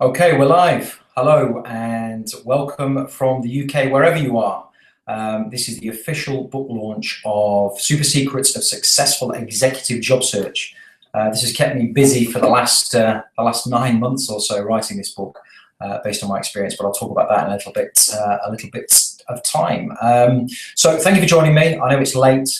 Okay, we're live. Hello and welcome from the UK, wherever you are. This is the official book launch of Super Secrets of Successful Executive Job Search. This has kept me busy for the last 9 months or so writing this book, based on my experience. But I'll talk about that in a little bit of time. So thank you for joining me. I know it's late,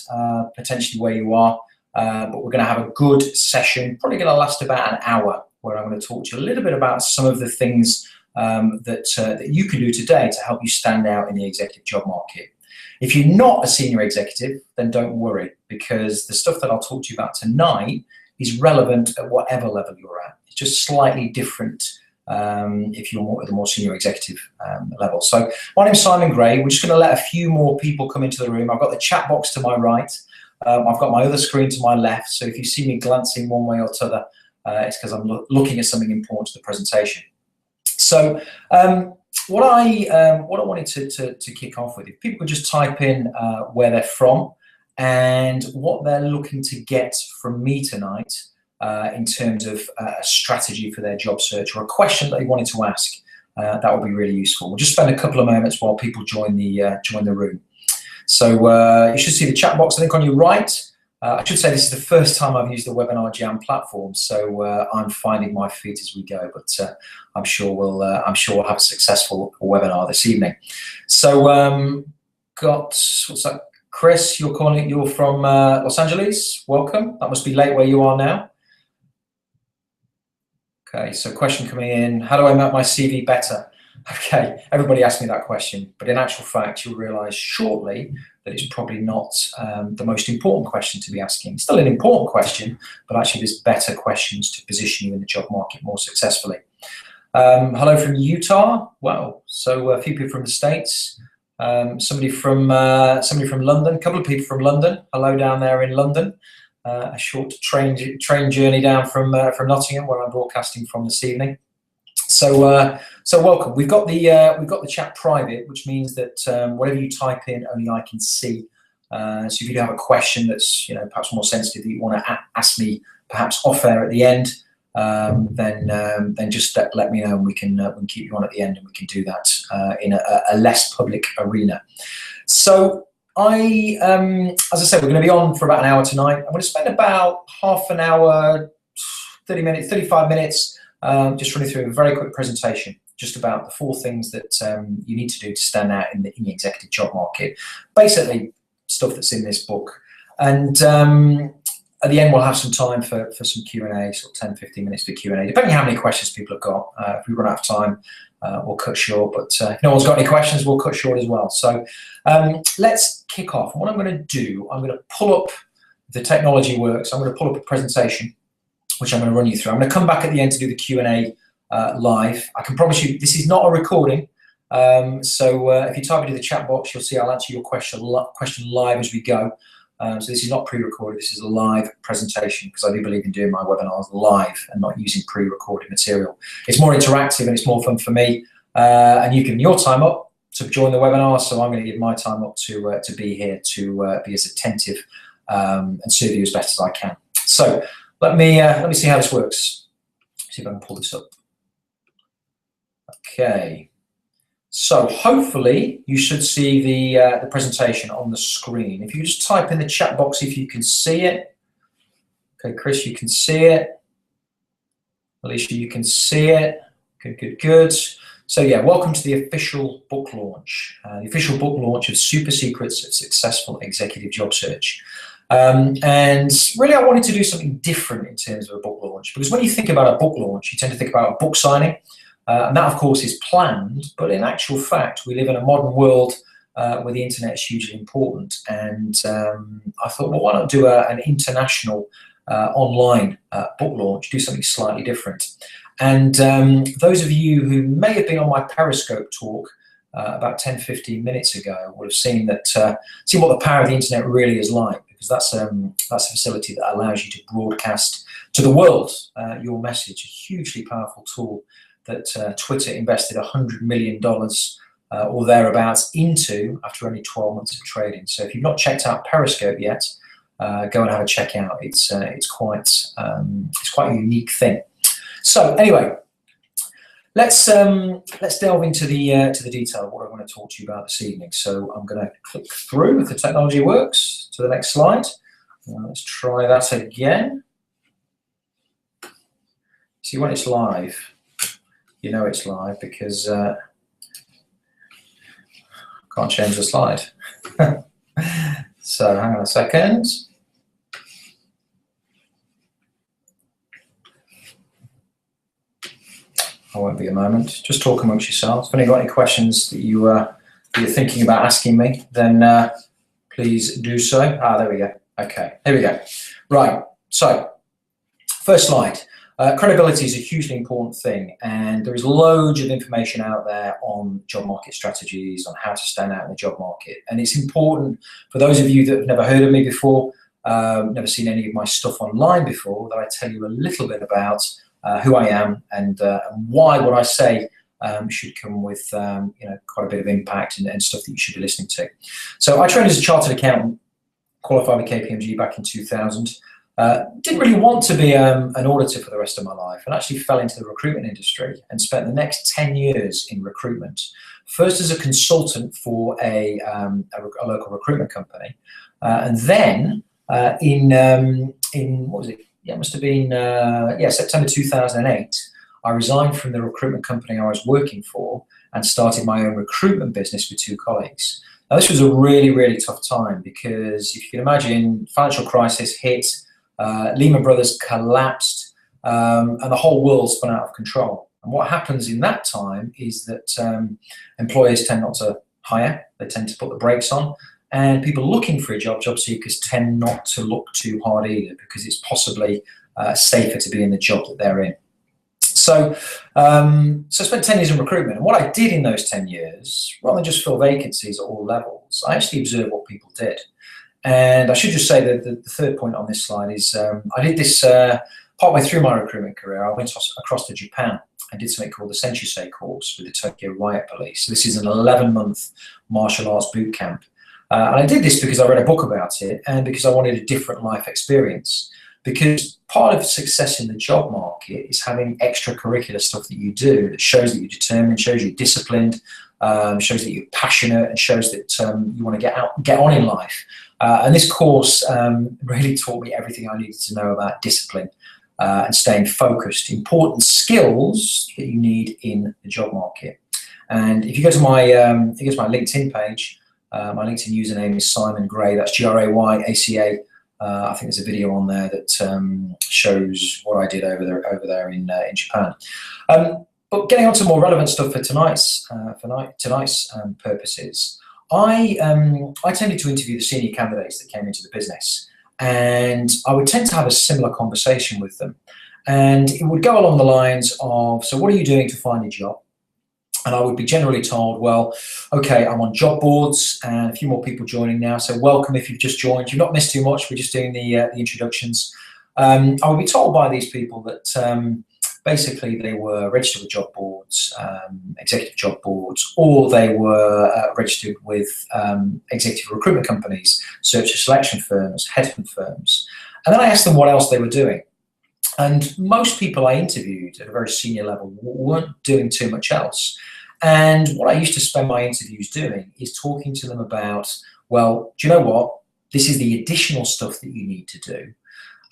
potentially where you are, but we're going to have a good session. Probably going to last about an hour, where I'm going to talk to you a little bit about some of the things that you can do today to help you stand out in the executive job market. If you're not a senior executive, then don't worry, because the stuff that I'll talk to you about tonight is relevant at whatever level you're at. It's just slightly different if you're at the more senior executive level. So my name's Simon Gray. We're just going to let a few more people come into the room. I've got the chat box to my right. I've got my other screen to my left. So if you see me glancing one way or the other, it's because I'm looking at something important to the presentation. So what I wanted to kick off with, if people could just type in where they're from and what they're looking to get from me tonight in terms of a strategy for their job search or a question that they wanted to ask, that would be really useful. We'll just spend a couple of moments while people join the room. So you should see the chat box, I think, on your right. I should say this is the first time I've used the Webinar Jam platform, so I'm finding my feet as we go. But I'm sure we'll have a successful webinar this evening. So what's that? Chris, you're from Los Angeles. Welcome. That must be late where you are now. Okay. So question coming in: how do I make my CV better? Okay, everybody asked me that question, but in actual fact, you'll realise shortly that it's probably not the most important question to be asking. Still an important question, but actually there's better questions to position you in the job market more successfully. Hello from Utah. Wow, so a few people from the States. Somebody from London. A couple of people from London. Hello down there in London. A short train journey down from Nottingham, where I'm broadcasting from this evening. So welcome. We've got the chat private, which means that whatever you type in, only I can see. So if you do have a question that's perhaps more sensitive that you want to ask me, perhaps off air at the end, then just let me know, and we can keep you on at the end, and we can do that in a less public arena. So as I said, we're going to be on for about an hour tonight. I'm going to spend about half an hour, 30 minutes, 35 minutes. Just running through a very quick presentation just about the 4 things that you need to do to stand out in the executive job market. Basically, stuff that's in this book. And at the end, we'll have some time for some Q&A, sort of 10, 15 minutes for Q&A, depending on how many questions people have got. If we run out of time, we'll cut short. But if no one's got any questions, we'll cut short as well. So let's kick off. And what I'm going to do, I'm going to pull up the technology works. I'm going to pull up a presentation, which I'm going to run you through. I'm going to come back at the end to do the Q&A live. I can promise you this is not a recording. So if you type into the chat box, you'll see I'll answer your question live as we go. So this is not pre-recorded. This is a live presentation, because I do believe in doing my webinars live and not using pre-recorded material. It's more interactive and it's more fun for me. And you've given your time up to join the webinar, so I'm going to give my time up to be here to be as attentive and serve you as best as I can. So let me see how this works. See if I can pull this up. Okay. So hopefully you should see the presentation on the screen. If you just type in the chat box if you can see it. Okay, Chris, you can see it. Alicia, you can see it. Good, good, good. So yeah, welcome to the official book launch. The official book launch of Super Secrets of Successful Executive Job Search. And really, I wanted to do something different in terms of a book launch, because when you think about a book launch, you tend to think about a book signing, and that, of course, is planned. But in actual fact, we live in a modern world where the internet is hugely important. And I thought, well, why not do an international online book launch, do something slightly different? And those of you who may have been on my Periscope talk about 10, 15 minutes ago would have seen what the power of the internet really is like, because that's a facility that allows you to broadcast to the world your message, a hugely powerful tool that Twitter invested $100 million or thereabouts into after only 12 months of trading. So if you've not checked out Periscope yet, go and have a check out. It's quite a unique thing. So anyway, let's delve into the detail of what I want to talk to you about this evening. So I'm going to click through, if the technology works, to the next slide. Let's try that again. See, when it's live, you know it's live because I can't change the slide. So hang on a second. I won't be a moment. Just talk amongst yourselves. If you've got any questions that you're thinking about asking me, then please do so. There we go. Okay, here we go. Right, so first slide. Credibility is a hugely important thing, and there is loads of information out there on job market strategies, on how to stand out in the job market. And it's important for those of you that have never heard of me before, never seen any of my stuff online before, that I tell you a little bit about who I am and why what I say should come with quite a bit of impact and stuff that you should be listening to. So I trained as a chartered accountant, qualified with KPMG back in 2000. Didn't really want to be an auditor for the rest of my life, and actually fell into the recruitment industry and spent the next 10 years in recruitment. First as a consultant for a local recruitment company, and then in what was it? Yeah, it must have been September 2008. I resigned from the recruitment company I was working for and started my own recruitment business with two colleagues. Now, this was a really, really tough time because, if you can imagine, financial crisis hit, Lehman Brothers collapsed, and the whole world spun out of control. And what happens in that time is that employers tend not to hire, they tend to put the brakes on, and people looking for a job seekers, tend not to look too hard either, because it's possibly safer to be in the job that they're in. So I spent 10 years in recruitment, and what I did in those 10 years, rather than just fill vacancies at all levels, I actually observed what people did. And I should just say that the third point on this slide is I did this partway through my recruitment career. I went across to Japan and did something called the Senshusei course with the Tokyo Riot Police. So this is an 11-month martial arts boot camp. And I did this because I read a book about it and because I wanted a different life experience. Because part of success in the job market is having extracurricular stuff that you do that shows that you're determined, shows you're disciplined, shows that you're passionate, and shows that you want to get on in life. And this course really taught me everything I needed to know about discipline and staying focused, important skills that you need in the job market. And if you go to my LinkedIn page, my LinkedIn username is Simon Gray. That's GrayACA. I think there's a video on there that shows what I did over there in Japan. But getting on to more relevant stuff for tonight's purposes, I tended to interview the senior candidates that came into the business, and I would tend to have a similar conversation with them. And it would go along the lines of, so what are you doing to find a job? And I would be generally told, well, okay, I'm on job boards, and a few more people joining now, so welcome if you've just joined. You've not missed too much, we're just doing the introductions. I would be told by these people that basically they were registered with job boards, executive job boards, or they were registered with executive recruitment companies, search and selection firms, headhunt firms. And then I asked them what else they were doing. And most people I interviewed at a very senior level weren't doing too much else. And what I used to spend my interviews doing is talking to them about, well, do you know what? This is the additional stuff that you need to do.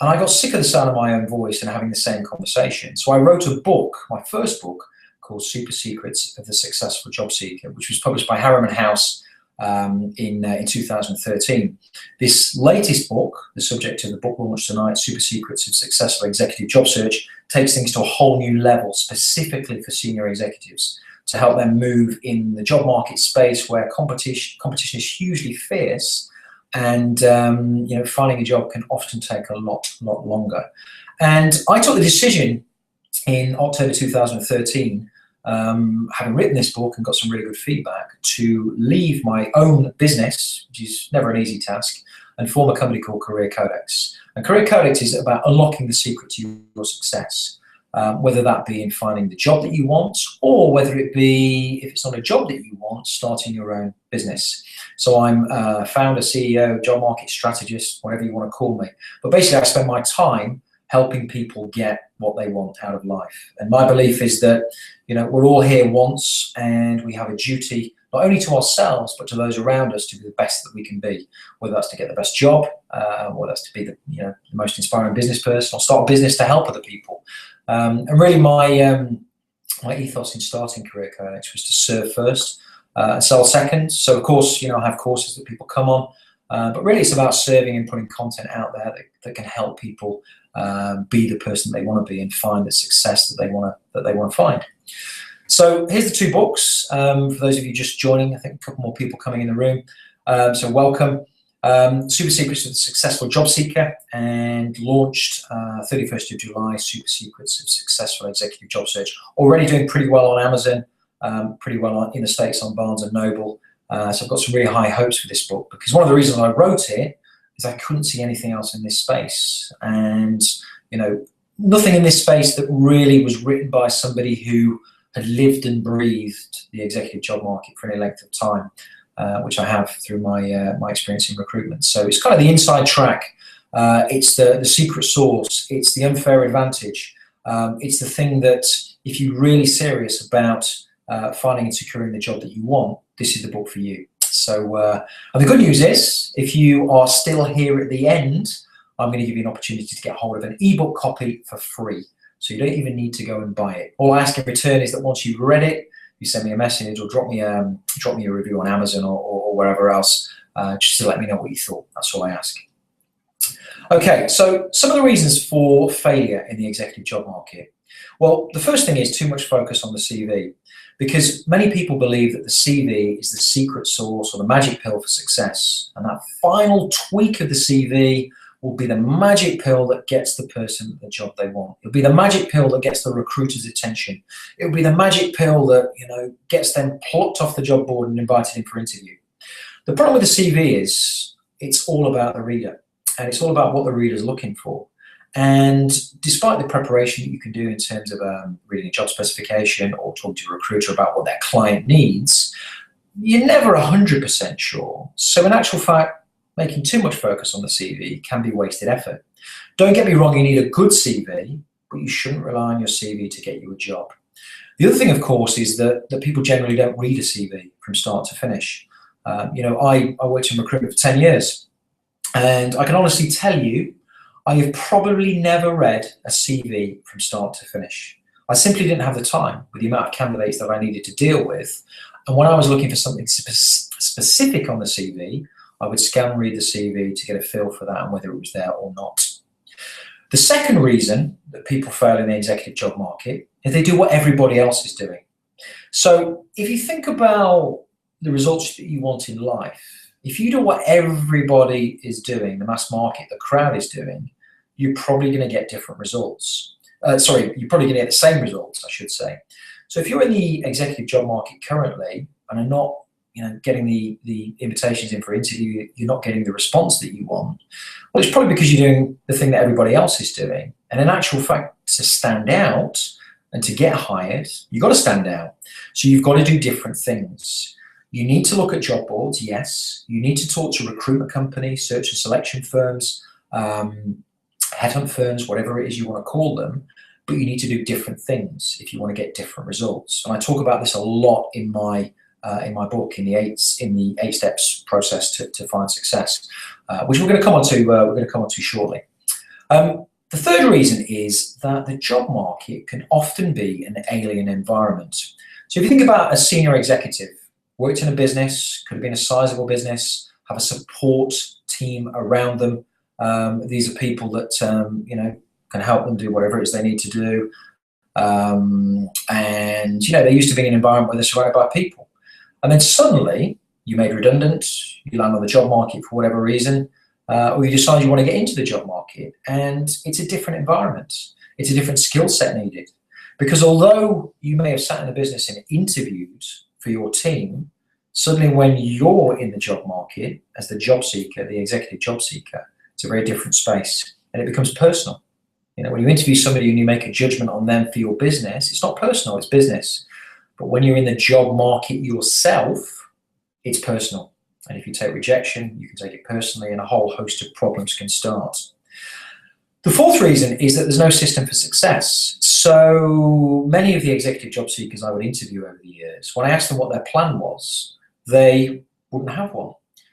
And I got sick of the sound of my own voice and having the same conversation. So I wrote a book, my first book, called Super Secrets of the Successful Job Seeker, which was published by Harriman House in 2013. This latest book, the subject of the book launch tonight, Super Secrets of Successful Executive Job Search, takes things to a whole new level, specifically for senior executives, to help them move in the job market space where competition is hugely fierce, and finding a job can often take a lot longer. And I took the decision in October 2013, having written this book and got some really good feedback, to leave my own business, which is never an easy task, and form a company called Career Codex. And Career Codex is about unlocking the secret to your success, whether that be in finding the job that you want, or whether it be, if it's not a job that you want, starting your own business. So I'm founder, CEO, job market strategist, whatever you want to call me. But basically, I spend my time helping people get what they want out of life. And my belief is that, we're all here once, and we have a duty not only to ourselves, but to those around us to be the best that we can be, whether that's to get the best job, whether that's to be the most inspiring business person, or start a business to help other people. And really my ethos in starting Career Codex was to serve first and sell second. So of course, I have courses that people come on, but really it's about serving and putting content out there that can help people be the person they want to be and find the success that they want to find. So here's the 2 books. For those of you just joining, I think a couple more people coming in the room. So welcome. Super Secrets of the Successful Job Seeker, and launched 31st of July, Super Secrets of Successful Executive Job Search. Already doing pretty well on Amazon, pretty well in the States on Barnes & Noble. So I've got some really high hopes for this book, because one of the reasons I wrote it is I couldn't see anything else in this space. And, nothing in this space that really was written by somebody who had lived and breathed the executive job market for any length of time. Which I have through my my experience in recruitment. So it's kind of the inside track. It's the secret sauce. It's the unfair advantage. It's the thing that if you're really serious about finding and securing the job that you want, this is the book for you. So and the good news is, if you are still here at the end, I'm going to give you an opportunity to get hold of an ebook copy for free. So you don't even need to go and buy it. All I ask in return is that once you've read it, you send me a message or drop me a review on Amazon or wherever else, just to let me know what you thought. That's all I ask. Okay, so some of the reasons for failure in the executive job market. Well, the first thing is too much focus on the CV, because many people believe that the CV is the secret sauce or the magic pill for success, and that final tweak of the CV will be the magic pill that gets the person the job they want. It'll be the magic pill that gets the recruiter's attention. It'll be the magic pill that gets them plucked off the job board and invited in for interview. The problem with the CV is it's all about the reader, and it's all about what the reader's looking for. And despite the preparation that you can do in terms of reading a job specification or talking to a recruiter about what their client needs, you're never 100% sure. So in actual fact, making too much focus on the CV can be wasted effort. Don't get me wrong, you need a good CV, but you shouldn't rely on your CV to get you a job. The other thing, of course, is that people generally don't read a CV from start to finish. I worked in recruitment for 10 years, and I can honestly tell you, I have probably never read a CV from start to finish. I simply didn't have the time with the amount of candidates that I needed to deal with. And when I was looking for something specific on the CV, I would scan read the CV to get a feel for that and whether it was there or not. The second reason that people fail in the executive job market is they do what everybody else is doing. So if you think about the results that you want in life, if you do what everybody is doing, the mass market, the crowd is doing, you're probably going to get different results. You're probably going to get the same results, I should say. So if you're in the executive job market currently and are not getting the invitations in for interview, you're not getting the response that you want, well, it's probably because you're doing the thing that everybody else is doing. And in actual fact, to stand out and to get hired, you've got to stand out. So you've got to do different things. You need to look at job boards, yes. You need to talk to recruitment companies, search and selection firms, headhunt firms, whatever it is you want to call them, but you need to do different things if you want to get different results. And I talk about this a lot in my book, in the eight steps process to find success, which we're going to come on to shortly. The third reason is that the job market can often be an alien environment. So if you think about a senior executive, worked in a business, could have been a sizable business, have a support team around them. These are people that can help them do whatever it is they need to do. And they're used to being in an environment where they're surrounded by people. And then suddenly you're made redundant, you land on the job market for whatever reason, or you decide you want to get into the job market, and it's a different environment. It's a different skill set needed. Because although you may have sat in the business and interviewed for your team, suddenly when you're in the job market as the job seeker, the executive job seeker, it's a very different space, and it becomes personal. When you interview somebody and you make a judgment on them for your business, it's not personal, it's business. But when you're in the job market yourself, it's personal. And if you take rejection, you can take it personally, and a whole host of problems can start. The fourth reason is that there's no system for success. So many of the executive job seekers I would interview over the years, when I asked them what their plan was, they wouldn't have one.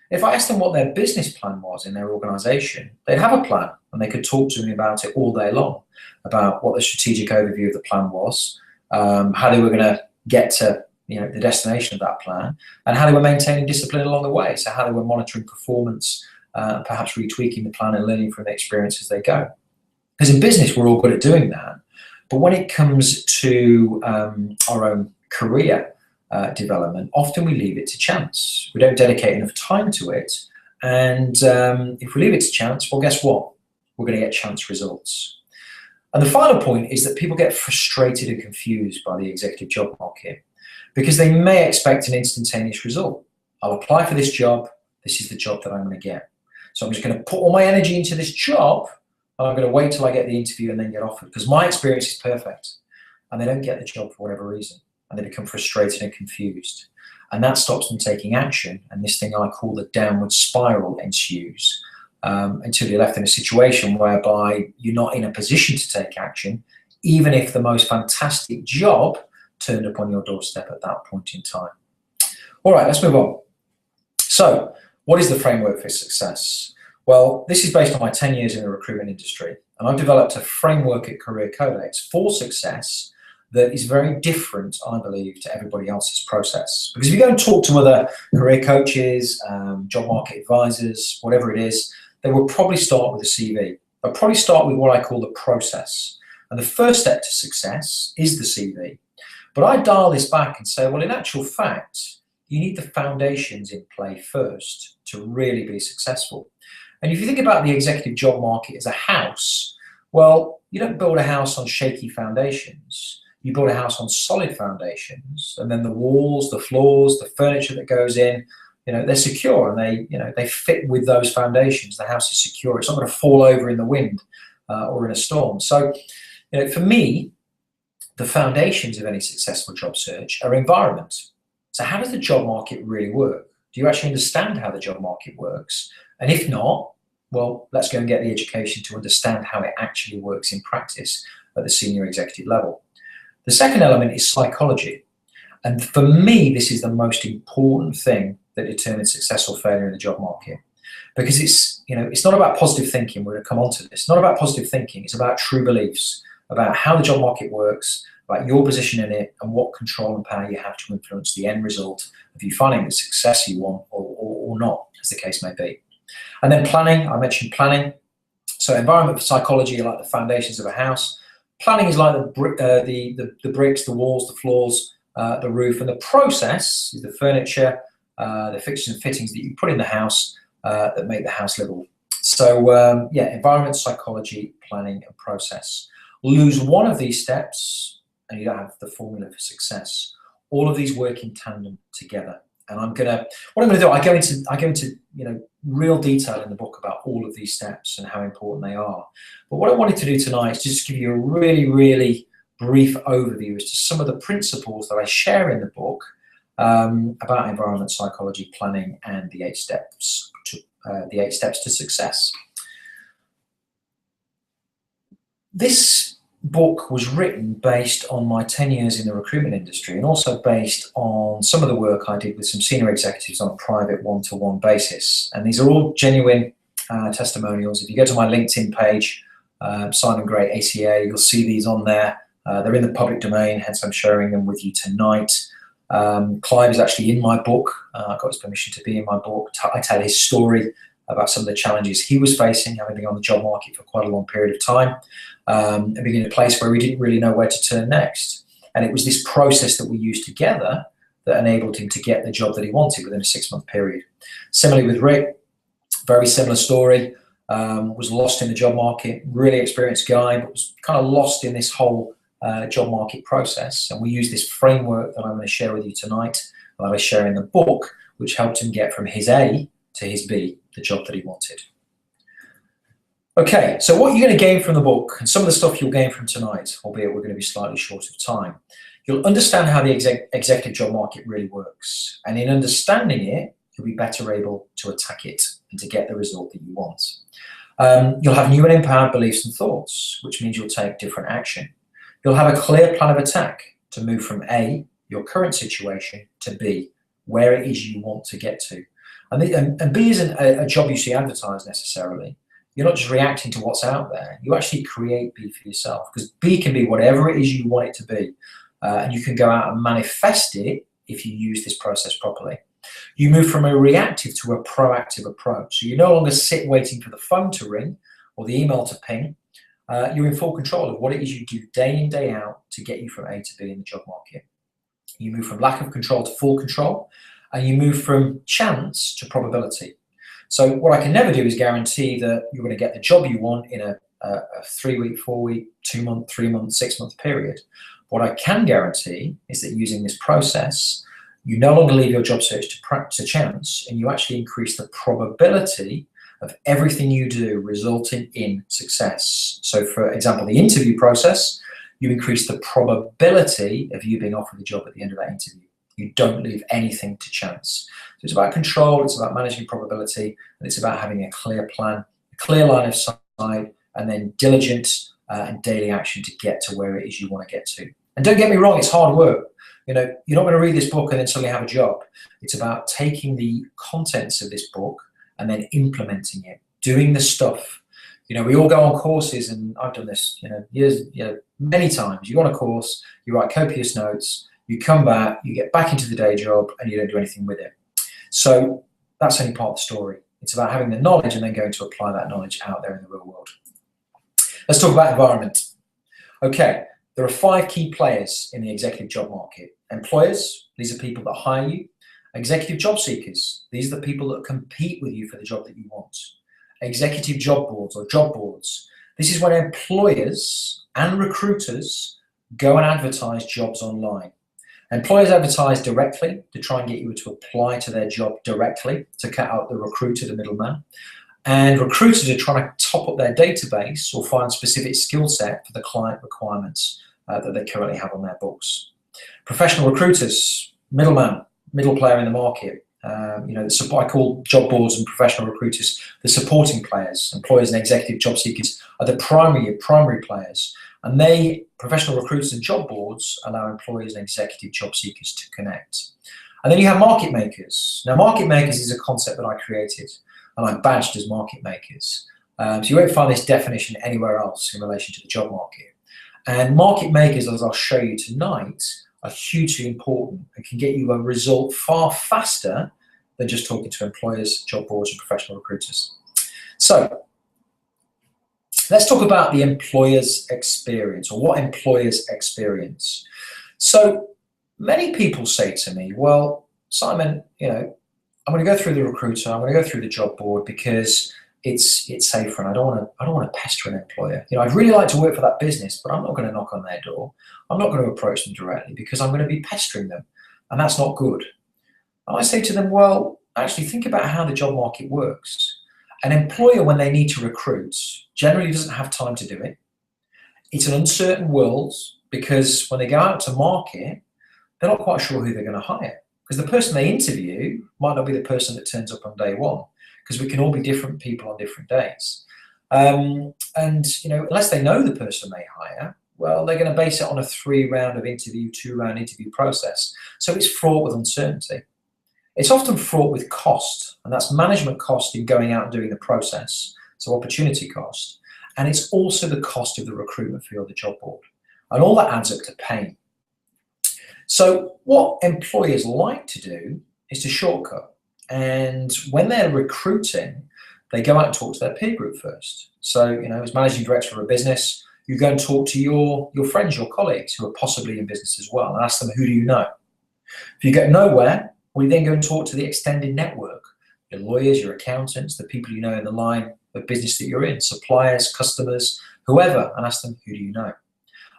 If I asked them what their business plan was in their organization, they'd have a plan and they could talk to me about it all day long, about what the strategic overview of the plan was, how they were going to get to the destination of that plan, and how they were maintaining discipline along the way. So how they were monitoring performance, perhaps retweaking the plan and learning from the experience as they go. Because in business, we're all good at doing that. But when it comes to our own career development, often we leave it to chance. We don't dedicate enough time to it. And if we leave it to chance, well, guess what? We're going to get chance results. And the final point is that people get frustrated and confused by the executive job market because they may expect an instantaneous result. I'll apply for this job. This is the job that I'm going to get. So I'm just going to put all my energy into this job, and I'm going to wait till I get the interview and then get offered because my experience is perfect. And they don't get the job for whatever reason, and they become frustrated and confused. And that stops them taking action, and this thing I call the downward spiral ensues until you're left in a situation whereby you're not in a position to take action, even if the most fantastic job turned up on your doorstep at that point in time. All right, let's move on. So, what is the framework for success? Well, this is based on my 10 years in the recruitment industry, and I've developed a framework at Career Codex for success that is very different, I believe, to everybody else's process. Because if you go and talk to other career coaches, job market advisors, whatever it is, they will probably start with a CV. They'll probably start with what I call the process. And the first step to success is the CV. But I dial this back and say, well, in actual fact, you need the foundations in play first to really be successful. And if you think about the executive job market as a house, well, you don't build a house on shaky foundations. You build a house on solid foundations, and then the walls, the floors, the furniture that goes in, they're secure and they fit with those foundations. The house is secure. It's not going to fall over in the wind or in a storm. So, for me, the foundations of any successful job search are environment. So how does the job market really work? Do you actually understand how the job market works? And if not, well, let's go and get the education to understand how it actually works in practice at the senior executive level. The second element is psychology. And for me, this is the most important thing that determines success or failure in the job market. Because it's not about positive thinking. We're going to come on to this. It's not about positive thinking. It's about true beliefs, about how the job market works, about your position in it, and what control and power you have to influence the end result of you finding the success you want or not, as the case may be. And then planning, I mentioned planning. So environment for psychology are like the foundations of a house. Planning is like the bricks, the walls, the floors, the roof, and the process is the furniture, the fixtures and fittings that you put in the house that make the house livable. So environment, psychology, planning, and process. Lose one of these steps and you don't have the formula for success. All of these work in tandem together. And what I'm going to do, I go into real detail in the book about all of these steps and how important they are. But what I wanted to do tonight is just give you a really, really brief overview as to some of the principles that I share in the book about environment, psychology, planning, and the 8 steps to success. This book was written based on my 10 years in the recruitment industry and also based on some of the work I did with some senior executives on a private one-to-one basis. And these are all genuine testimonials. If you go to my LinkedIn page, Simon Gray ACA, you'll see these on there. They're in the public domain, hence I'm sharing them with you tonight. Clive is actually in my book. I got his permission to be in my book. I tell his story about some of the challenges he was facing, having been on the job market for quite a long period of time, and being in a place where we didn't really know where to turn next. And it was this process that we used together that enabled him to get the job that he wanted within a 6-month period. Similarly with Rick, very similar story, was lost in the job market, really experienced guy, but was kind of lost in this whole job market process. And we use this framework that I'm going to share with you tonight, that I share in the book, which helped him get from his A to his B, the job that he wanted. Okay, so what you're going to gain from the book, and some of the stuff you'll gain from tonight, albeit we're going to be slightly short of time, you'll understand how the executive job market really works. And in understanding it, you'll be better able to attack it and to get the result that you want. You'll have new and empowered beliefs and thoughts, which means you'll take different action. You'll have a clear plan of attack to move from A, your current situation, to B, where it is you want to get to. And B isn't a job you see advertised necessarily. You're not just reacting to what's out there. You actually create B for yourself, because B can be whatever it is you want it to be. And you can go out and manifest it if you use this process properly. You move from a reactive to a proactive approach. So you no longer sit waiting for the phone to ring or the email to ping. You're in full control of what it is you do day in, day out to get you from A to B in the job market. You move from lack of control to full control, and you move from chance to probability. So what I can never do is guarantee that you're going to get the job you want in a 3-week, 4-week, 2-month, 3-month, 6-month period. What I can guarantee is that using this process, you no longer leave your job search to chance, and you actually increase the probability of everything you do resulting in success. So for example, the interview process, you increase the probability of you being offered the job at the end of that interview. You don't leave anything to chance. So it's about control, it's about managing probability, and it's about having a clear plan, a clear line of sight, and then diligent and daily action to get to where it is you want to get to. And don't get me wrong, it's hard work. You know, you're not going to read this book and then suddenly have a job. It's about taking the contents of this book and then implementing it, doing the stuff. You know, we all go on courses, and I've done this, many times. You go on a course, you write copious notes, you come back, you get back into the day job, and you don't do anything with it. So that's only part of the story. It's about having the knowledge and then going to apply that knowledge out there in the real world. Let's talk about environment. Okay, there are 5 key players in the executive job market. Employers, these are people that hire you. Executive job seekers, these are the people that compete with you for the job that you want. Executive job boards or job boards, this is when employers and recruiters go and advertise jobs online. Employers advertise directly to try and get you to apply to their job directly, to cut out the recruiter, the middleman. And recruiters are trying to top up their database or find specific skill set for the client requirements that they currently have on their books. Professional recruiters, middleman, middle player in the market. I call job boards and professional recruiters the supporting players. Employers and executive job seekers are the primary players. And professional recruiters and job boards allow employers and executive job seekers to connect. And then you have market makers. Now, market makers is a concept that I created and I badged as market makers. So you won't find this definition anywhere else in relation to the job market. And market makers, as I'll show you tonight, are hugely important and can get you a result far faster than just talking to employers, job boards, and professional recruiters. So let's talk about the employer's experience, or what employers experience. So many people say to me, well, Simon, I'm going to go through the recruiter, I'm going to go through the job board because it's safer, and I don't want to pester an employer. I'd really like to work for that business, but I'm not going to knock on their door. I'm not going to approach them directly because I'm going to be pestering them, and that's not good. And I say to them, well, actually think about how the job market works. An employer, when they need to recruit, generally doesn't have time to do it. It's an uncertain world because when they go out to market, they're not quite sure who they're going to hire, because the person they interview might not be the person that turns up on day one, because we can all be different people on different days. Unless they know the person they hire, well, they're going to base it on a 2-round interview process. So it's fraught with uncertainty. It's often fraught with cost, and that's management cost in going out and doing the process, so opportunity cost. And it's also the cost of the recruitment fee or the job board. And all that adds up to pain. So what employers like to do is to shortcut. And when they're recruiting, they go out and talk to their peer group first. So, as managing director of a business, you go and talk to your friends, your colleagues who are possibly in business as well, and ask them, who do you know? If you get nowhere, we then go and talk to the extended network, your lawyers, your accountants, the people you know in the line of business that you're in, suppliers, customers, whoever, and ask them, who do you know?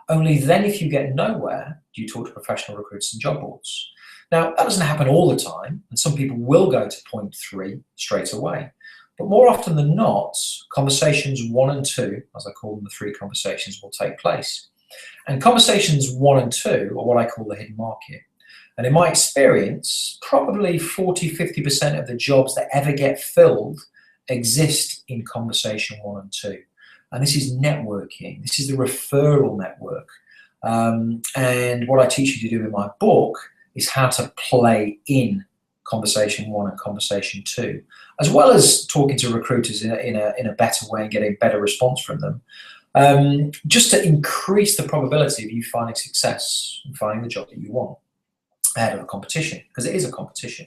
Only then, if you get nowhere, do you talk to professional recruiters and job boards. Now, that doesn't happen all the time, and some people will go to point 3 straight away. But more often than not, conversations 1 and 2, as I call them, the 3 conversations, will take place. And conversations 1 and 2 are what I call the hidden market. And in my experience, probably 40–50% of the jobs that ever get filled exist in conversation 1 and 2. And this is networking. This is the referral network. And what I teach you to do in my book is how to play in conversation 1 and conversation 2, as well as talking to recruiters in a better way and getting better response from them, just to increase the probability of you finding success and finding the job that you want ahead of the competition, because it is a competition.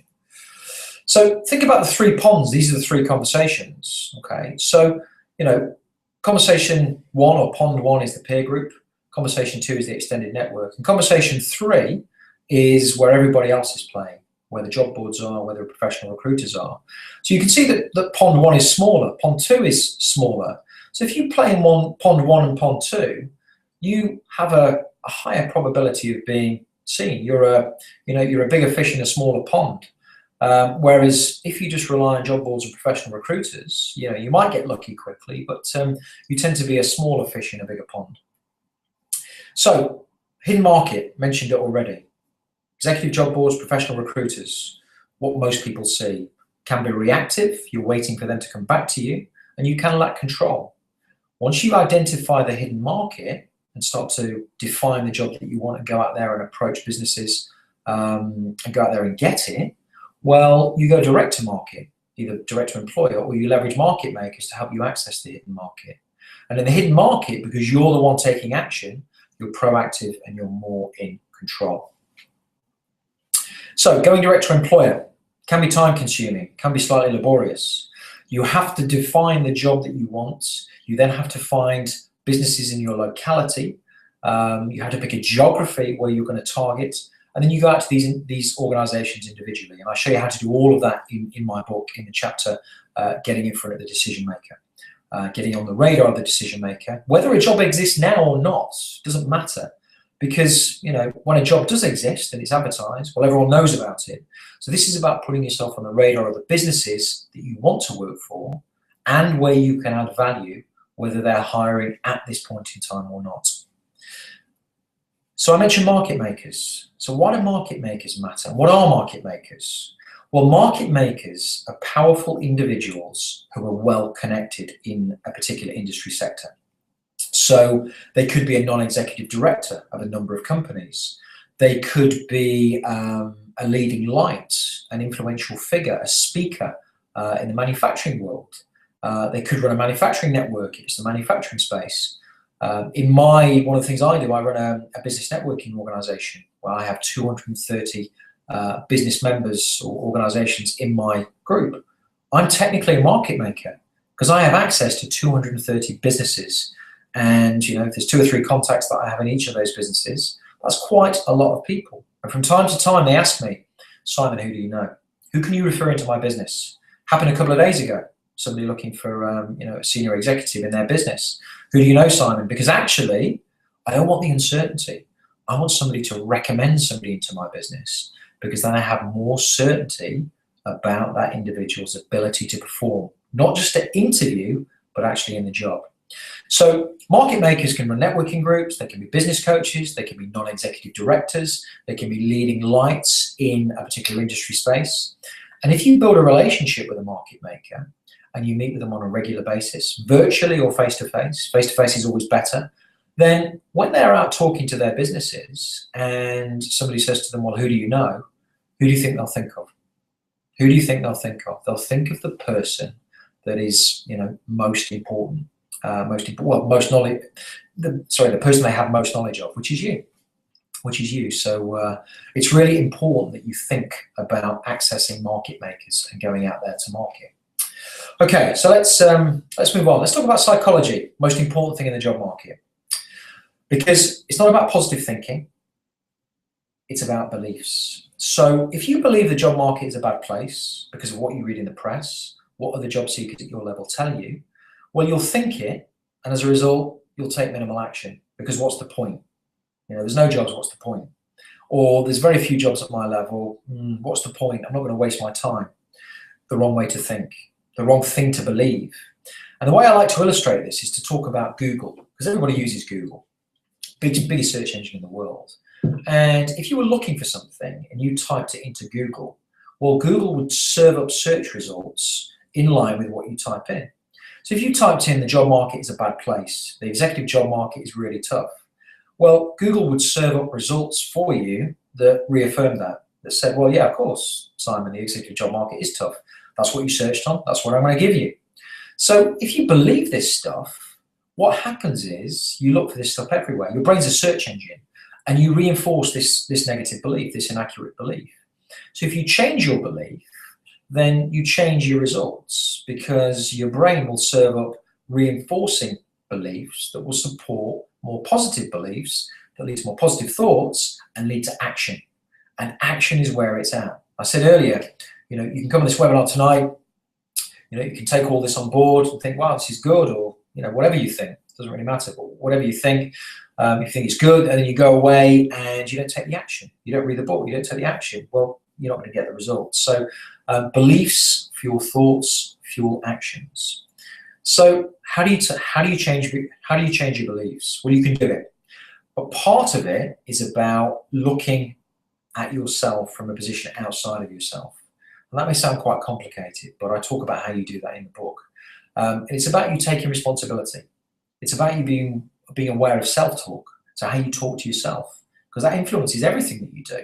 So think about the 3 ponds. These are the 3 conversations. Okay, so conversation 1 or pond 1 is the peer group. Conversation 2 is the extended network, and conversation 3 is where everybody else is playing, where the job boards are, where the professional recruiters are. So you can see that pond 1 is smaller, pond 2 is smaller. So if you play in pond 1 and pond 2, you have a higher probability of being seen. You're a bigger fish in a smaller pond. Whereas if you just rely on job boards and professional recruiters, you might get lucky quickly, but you tend to be a smaller fish in a bigger pond. So hidden market, mentioned it already. Executive job boards, professional recruiters, what most people see can be reactive. You're waiting for them to come back to you, and you can lack control. Once you identify the hidden market and start to define the job that you want and go out there and approach businesses and go out there and get it, well, you go direct to market, either direct to employer, or you leverage market makers to help you access the hidden market. And in the hidden market, because you're the one taking action, you're proactive and you're more in control. So going direct to employer can be time consuming, can be slightly laborious. You have to define the job that you want. You then have to find businesses in your locality. You have to pick a geography where you're going to target. And then you go out to these organizations individually. And I show you how to do all of that in my book, in the chapter, Getting in Front of the Decision Maker, getting on the radar of the decision maker. Whether a job exists now or not doesn't matter, because when a job does exist and it's advertised, well, everyone knows about it. So this is about putting yourself on the radar of the businesses that you want to work for and where you can add value, whether they're hiring at this point in time or not. So I mentioned market makers. So why do market makers matter? What are market makers? Well, market makers are powerful individuals who are well connected in a particular industry sector. So they could be a non-executive director of a number of companies. They could be a leading light, an influential figure, a speaker in the manufacturing world. They could run a manufacturing network if it's the manufacturing space. One of the things I do, I run a business networking organization where I have 230 business members or organizations in my group. I'm technically a market maker because I have access to 230 businesses. And if there's 2 or 3 contacts that I have in each of those businesses, that's quite a lot of people. And from time to time, they ask me, Simon, who do you know? Who can you refer into my business? Happened a couple of days ago. Somebody looking for a senior executive in their business. Who do you know, Simon? Because actually, I don't want the uncertainty. I want somebody to recommend somebody into my business, because then I have more certainty about that individual's ability to perform, not just at interview, but actually in the job. So market makers can run networking groups, they can be business coaches, they can be non-executive directors, they can be leading lights in a particular industry space. And if you build a relationship with a market maker and you meet with them on a regular basis, virtually or face-to-face is always better, then when they're out talking to their businesses and somebody says to them, well, who do you know? Who do you think they'll think of? Who do you think they'll think of? They'll think of the person that is, most important. The person they have most knowledge of, which is you. So it's really important that you think about accessing market makers and going out there to market. Okay, so let's move on. Let's talk about psychology, most important thing in the job market, because it's not about positive thinking. It's about beliefs. So if you believe the job market is a bad place because of what you read in the press, what other job seekers at your level tell you, well, you'll think it, and as a result, you'll take minimal action, because what's the point? There's no jobs, what's the point? Or there's very few jobs at my level, what's the point? I'm not going to waste my time. The wrong way to think, the wrong thing to believe. And the way I like to illustrate this is to talk about Google, because everybody uses Google, biggest search engine in the world. And if you were looking for something and you typed it into Google, well, Google would serve up search results in line with what you type in. So if you typed in the job market is a bad place, the executive job market is really tough, well, Google would serve up results for you that reaffirm that said, well, yeah, of course, Simon, the executive job market is tough. That's what you searched on. That's what I'm going to give you. So if you believe this stuff, what happens is you look for this stuff everywhere. Your brain's a search engine, and you reinforce this negative belief, this inaccurate belief. So if you change your belief, then you change your results, because your brain will serve up reinforcing beliefs that will support more positive beliefs, that lead to more positive thoughts and lead to action. And action is where it's at. I said earlier, you can come on this webinar tonight, you can take all this on board and think, wow, this is good, or whatever you think. It doesn't really matter, but whatever you think, if you think it's good, and then you go away and you don't take the action. You don't read the book, you don't take the action. Well, you're not going to get the results. So beliefs fuel thoughts, fuel actions. So how do you change your beliefs? Well, you can do it, but part of it is about looking at yourself from a position outside of yourself. And that may sound quite complicated, but I talk about how you do that in the book. And it's about you taking responsibility. It's about you being aware of self-talk, so how you talk to yourself, because that influences everything that you do.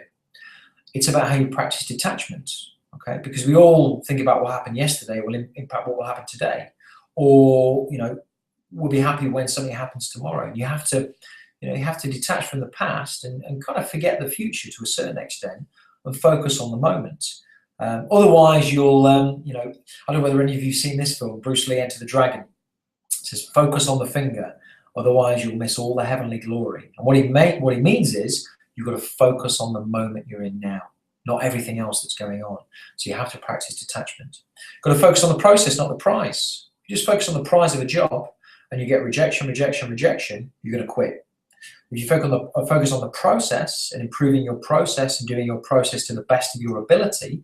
It's about how you practice detachment, okay? Because we all think about what happened yesterday will impact what will happen today, or we'll be happy when something happens tomorrow. And you have to detach from the past and kind of forget the future to a certain extent and focus on the moment. Otherwise, you'll, I don't know whether any of you have seen this film, Bruce Lee, Enter the Dragon. It says, focus on the finger, otherwise you'll miss all the heavenly glory. And what he means is you've got to focus on the moment you're in now, not everything else that's going on. So you have to practice detachment. Got to focus on the process, not the prize. If you just focus on the prize of a job and you get rejection, you're going to quit. If you focus on the process and improving your process and doing your process to the best of your ability,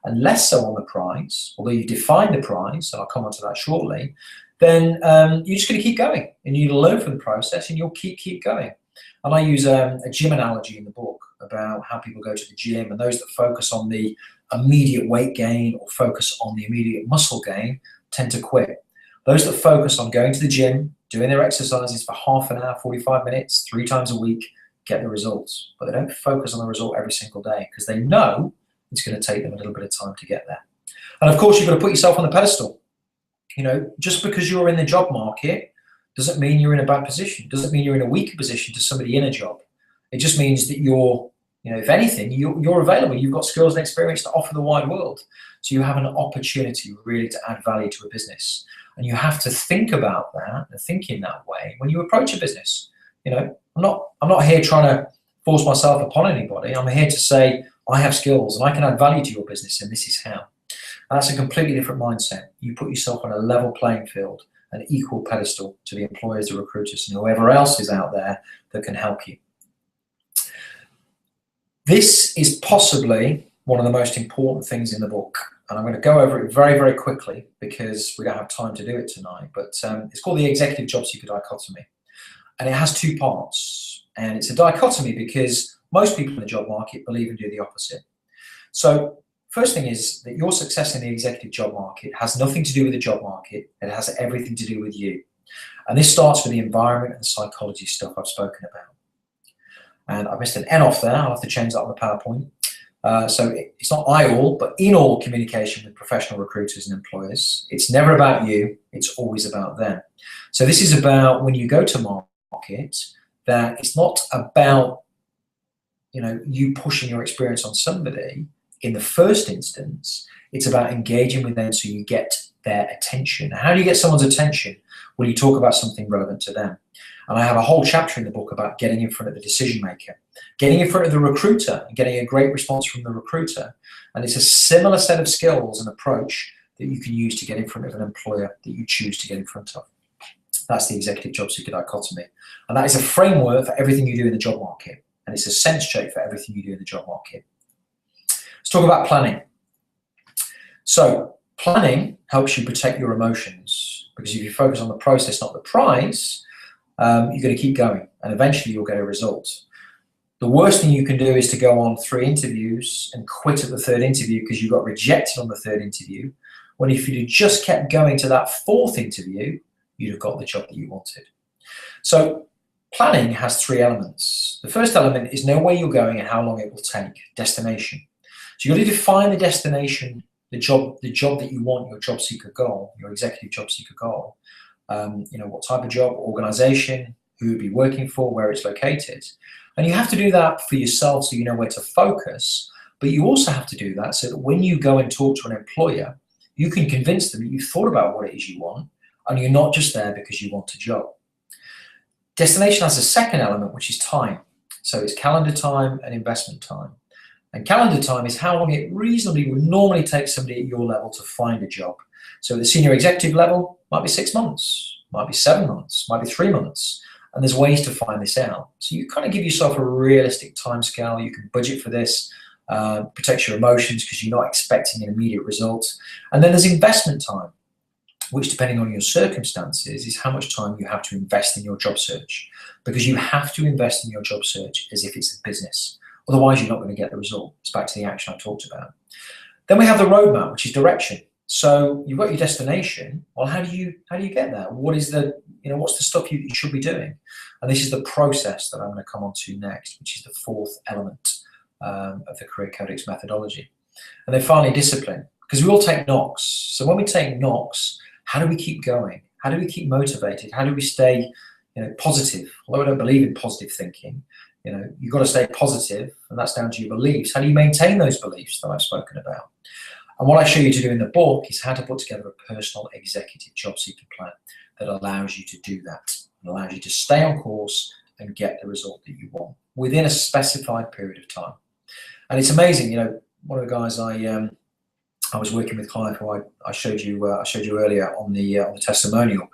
and less so on the prize, although you define the prize, and I'll come on to that shortly, then you're just going to keep going, and you learn from the process, and you'll keep going. And I use a gym analogy in the book about how people go to the gym, and those that focus on the immediate weight gain or focus on the immediate muscle gain tend to quit. Those that focus on going to the gym, doing their exercises for half an hour, 45 minutes, 3 times a week, get the results. But they don't focus on the result every single day because they know it's going to take them a little bit of time to get there. And of course, you've got to put yourself on the pedestal. Just because you're in the job market doesn't mean you're in a bad position. Doesn't mean you're in a weaker position to somebody in a job. It just means that you're, if anything, you're available. You've got skills and experience to offer the wide world. So you have an opportunity really to add value to a business. And you have to think about that and think in that way when you approach a business. I'm not here trying to force myself upon anybody. I'm here to say, I have skills and I can add value to your business, and this is how. And that's a completely different mindset. You put yourself on a level playing field, an equal pedestal to the employers, the recruiters, and whoever else is out there that can help you. This is possibly one of the most important things in the book. And I'm going to go over it very, very quickly because we don't have time to do it tonight. But it's called the Executive Jobseeker Dichotomy. And it has 2 parts. And it's a dichotomy because most people in the job market believe and do the opposite. So first thing is that your success in the executive job market has nothing to do with the job market. It has everything to do with you. And this starts with the environment and the psychology stuff I've spoken about. And I missed an N off there. I'll have to change that on the PowerPoint. So it's not all, but in all communication with professional recruiters and employers, it's never about you. It's always about them. So this is about when you go to market, that it's not about you pushing your experience on somebody in the first instance. It's about engaging with them so you get their attention. How do you get someone's attention? Well, you talk about something relevant to them. And I have a whole chapter in the book about getting in front of the decision maker, getting in front of the recruiter and getting a great response from the recruiter. And it's a similar set of skills and approach that you can use to get in front of an employer that you choose to get in front of. That's the Executive Jobseeker Dichotomy. And that is a framework for everything you do in the job market. And it's a sense check for everything you do in the job market. Let's talk about planning. So planning helps you protect your emotions, because if you focus on the process, not the prize, you're going to keep going and eventually you'll get a result. The worst thing you can do is to go on 3 interviews and quit at the 3rd interview because you got rejected on the 3rd interview, when if you'd just kept going to that fourth interview, you'd have got the job that you wanted. So planning has three elements. The first element is know where you're going and how long it will take, destination. So you've got to define the destination, the job that you want, your job seeker goal, your executive job seeker goal. What type of job, organization, who you'd be working for, where it's located. And you have to do that for yourself so you know where to focus, but you also have to do that so that when you go and talk to an employer, you can convince them that you've thought about what it is you want and you're not just there because you want a job. Destination has a second element, which is time. So it's calendar time and investment time. And calendar time is how long it reasonably would normally take somebody at your level to find a job. So at the senior executive level, might be 6 months, might be 7 months, might be 3 months. And there's ways to find this out. So you kind of give yourself a realistic timescale. You can budget for this, protect your emotions because you're not expecting an immediate result. And then there's investment time, which depending on your circumstances is how much time you have to invest in your job search, because you have to invest in your job search as if it's a business. Otherwise, you're not going to get the result. It's back to the action I talked about. Then we have the roadmap, which is direction. So you've got your destination. Well, how do you get there? What is what's the stuff you should be doing? And this is the process that I'm going to come on to next, which is the fourth element of the Career Codex methodology. And then finally, discipline, because we all take knocks. So when we take knocks, how do we keep going? How do we keep motivated? How do we stay positive? Although I don't believe in positive thinking, you've got to stay positive, and that's down to your beliefs. How do you maintain those beliefs that I've spoken about? And what I show you to do in the book is how to put together a personal executive job seeker plan that allows you to do that, and allows you to stay on course and get the result that you want within a specified period of time. And it's amazing, one of the guys I was working with, client who I showed you earlier on the testimonial.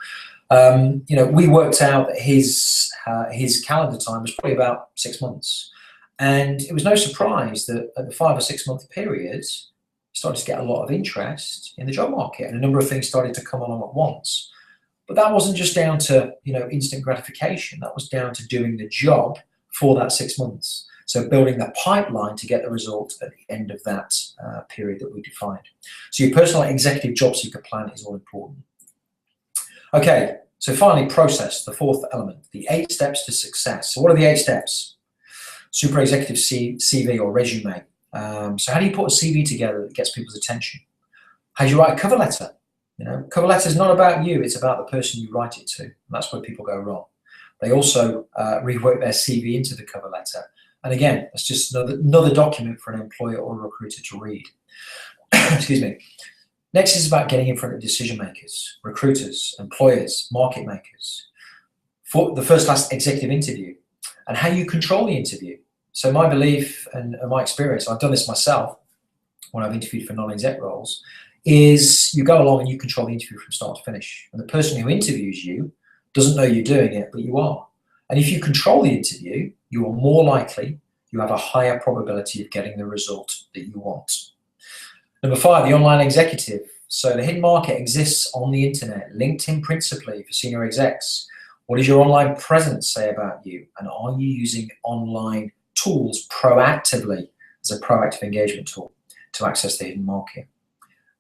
We worked out that his calendar time was probably about 6 months, and it was no surprise that at the 5 or 6 month period, started to get a lot of interest in the job market, and a number of things started to come along at once. But that wasn't just down to instant gratification. That was down to doing the job for that 6 months. So building that pipeline to get the result at the end of that period that we defined. So your personal executive job seeker plan is all important. Okay, so finally, process, the fourth element, the 8 steps to success. So what are the 8 steps? Super executive CV or resume. So how do you put a CV together that gets people's attention? How do you write a cover letter? Cover letter is not about you, it's about the person you write it to. And that's where people go wrong. They also rework their CV into the cover letter. And again, it's just another document for an employer or a recruiter to read. Excuse me. Next is about getting in front of decision makers, recruiters, employers, market makers. For the first class executive interview and how you control the interview. So my belief and my experience, I've done this myself when I've interviewed for non-exec roles, is you go along and you control the interview from start to finish. And the person who interviews you doesn't know you're doing it, but you are. And if you control the interview, you are more likely, you have a higher probability of getting the result that you want. Number 5, the online executive. So the hidden market exists on the internet, LinkedIn principally for senior execs. What does your online presence say about you? And are you using online tools proactively as a proactive engagement tool to access the hidden market?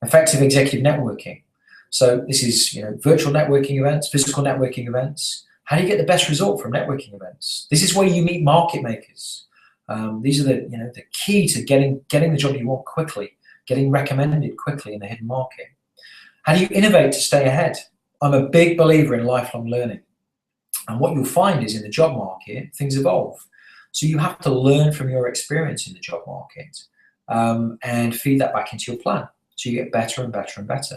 Effective executive networking. So this is virtual networking events, physical networking events. How do you get the best result from networking events? This is where you meet market makers. These are the key to getting the job you want quickly, getting recommended quickly in the hidden market. How do you innovate to stay ahead? I'm a big believer in lifelong learning. And what you'll find is in the job market, things evolve. So you have to learn from your experience in the job market and feed that back into your plan. So you get better and better and better.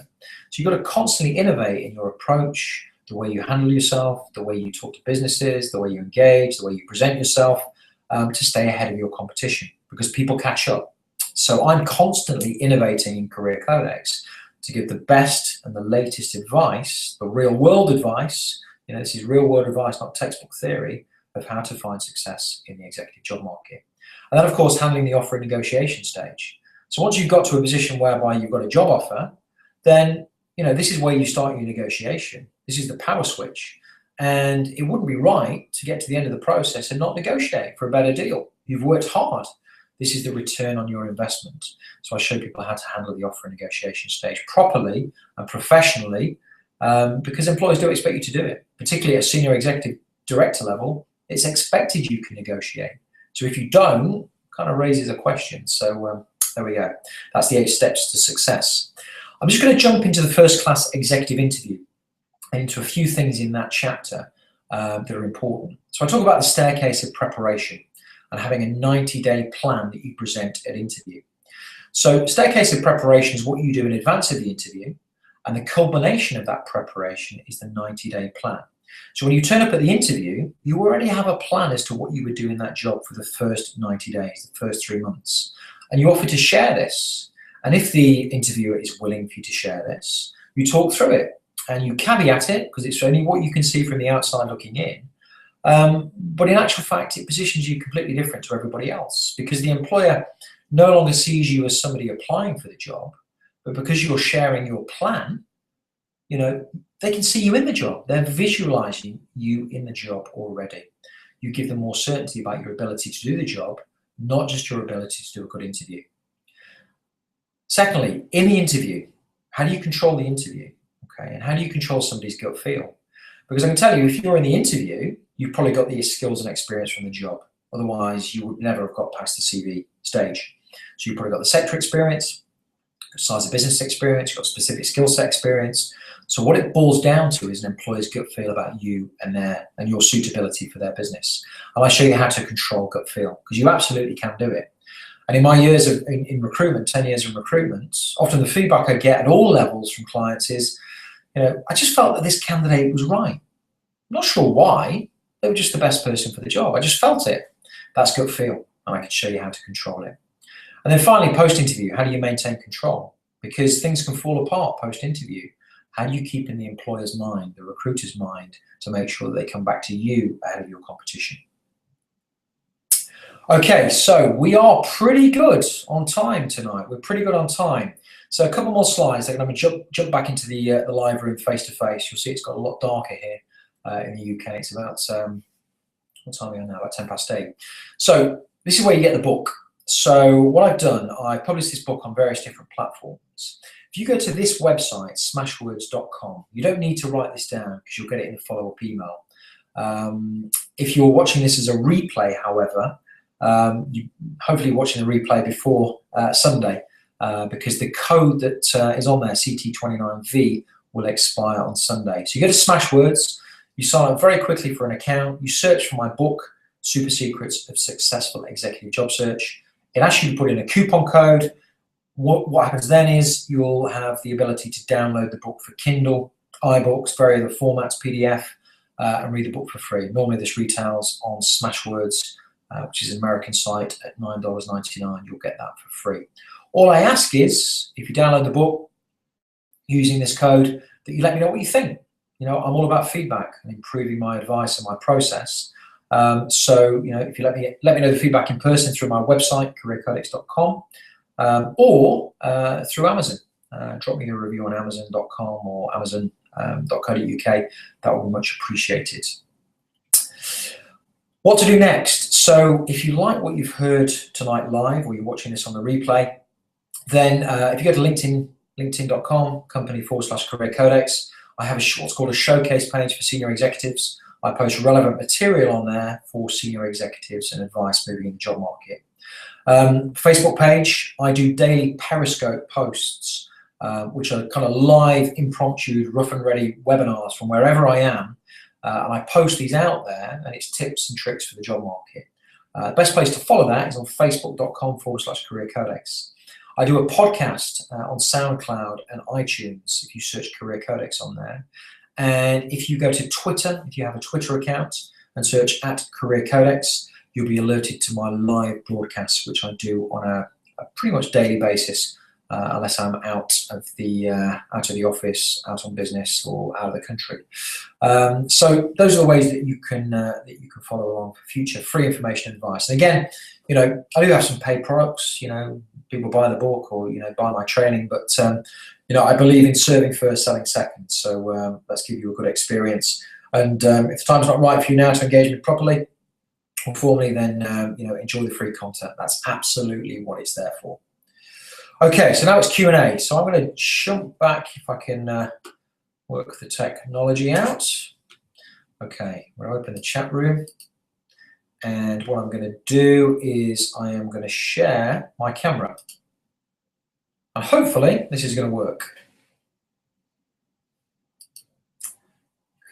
So you've got to constantly innovate in your approach, the way you handle yourself, the way you talk to businesses, the way you engage, the way you present yourself to stay ahead of your competition, because people catch up. So I'm constantly innovating in Career Codex to give the best and the latest advice, the real world advice. This is real world advice, not textbook theory, of how to find success in the executive job market. And then, of course, handling the offer and negotiation stage. So once you've got to a position whereby you've got a job offer, then this is where you start your negotiation. This is the power switch. And it wouldn't be right to get to the end of the process and not negotiate for a better deal. You've worked hard. This is the return on your investment. So I show people how to handle the offer and negotiation stage properly and professionally, because employers do expect you to do it, particularly at a senior executive director level. It's expected you can negotiate. So if you don't, kind of raises a question. So there we go. That's the 8 steps to success. I'm just going to jump into the first class executive interview and into a few things in that chapter that are important. So I talk about the staircase of preparation and having a 90-day plan that you present at interview. So staircase of preparation is what you do in advance of the interview, and the culmination of that preparation is the 90-day plan. So when you turn up at the interview, you already have a plan as to what you would do in that job for the first 90 days, the first 3 months. And you offer to share this. And if the interviewer is willing for you to share this, you talk through it and you caveat it, because it's only what you can see from the outside looking in. But in actual fact, it positions you completely different to everybody else, because the employer no longer sees you as somebody applying for the job, but because you're sharing your plan, you know, they can see you in the job. They're visualizing you in the job already. You give them more certainty about your ability to do the job, not just your ability to do a good interview. Secondly, in the interview, how do you control the interview? Okay, and how do you control somebody's gut feel? Because I can tell you, if you're in the interview, you've probably got the skills and experience from the job. Otherwise, you would never have got past the CV stage. So you've probably got the sector experience, size of business experience, you've got specific skill set experience. So what it boils down to is an employer's gut feel about you and your suitability for their business. And I show you how to control gut feel, because you absolutely can do it. And in my years in recruitment, 10 years in recruitment, often the feedback I get at all levels from clients is, you know, I just felt that this candidate was right. I'm not sure why. They were just the best person for the job. I just felt it. That's gut feel, and I can show you how to control it. And then finally, post-interview, how do you maintain control? Because things can fall apart post-interview. How do you keep in the employer's mind, the recruiter's mind, to make sure that they come back to you ahead of your competition? Okay, so we are pretty good on time tonight. We're pretty good on time. So a couple more slides. I'm going to jump back into the live room face-to-face. You'll see it's got a lot darker here in the UK. It's about, what time are we on now? About 10 past 8. So this is where you get the book. So what I've done, I published this book on various different platforms. If you go to this website, smashwords.com, you don't need to write this down because you'll get it in the follow-up email. If you're watching this as a replay, however, you hopefully watching the replay before Sunday, because the code that is on there, CT29V, will expire on Sunday. So you go to Smashwords, you sign up very quickly for an account, you search for my book, Super Secrets of Successful Executive Job Search. It asks you to put in a coupon code. What happens then is you'll have the ability to download the book for Kindle, iBooks, various other formats, PDF, and read the book for free. Normally this retails on Smashwords, which is an American site, at $9.99. You'll get that for free. All I ask is, if you download the book using this code, that you let me know what you think. You know, I'm all about feedback and improving my advice and my process. So, you know, if you let me know the feedback in person through my website, careercodex.com, or through Amazon. Drop me a review on amazon.com or amazon.co.uk. That would be much appreciated. What to do next? So if you like what you've heard tonight live, or you're watching this on the replay, then if you go to linkedin.com, company/career codex, I have what's called a showcase page for senior executives. I post relevant material on there for senior executives and advice moving in the job market. Facebook page, I do daily Periscope posts, which are kind of live, impromptu, rough and ready webinars from wherever I am. And I post these out there, and it's tips and tricks for the job market. The best place to follow that is on facebook.com/career codex. I do a podcast on SoundCloud and iTunes if you search Career Codex on there. And if you go to Twitter, if you have a Twitter account and search @Career Codex, you'll be alerted to my live broadcasts, which I do on a pretty much daily basis, unless I'm out of the office, out on business, or out of the country. So those are the ways that you can follow along for future free information and advice. And again, you know, I do have some paid products. You know, people buy the book or, you know, buy my training, but you know, I believe in serving first, selling second. So let's give you a good experience. And if the time's not right for you now to engage me properly, or formally, then enjoy the free content. That's absolutely what it's there for. Okay, so now it's Q&A. So I'm going to jump back if I can work the technology out. Okay, I'm going to open the chat room. And what I'm going to do is I am going to share my camera. And hopefully this is going to work.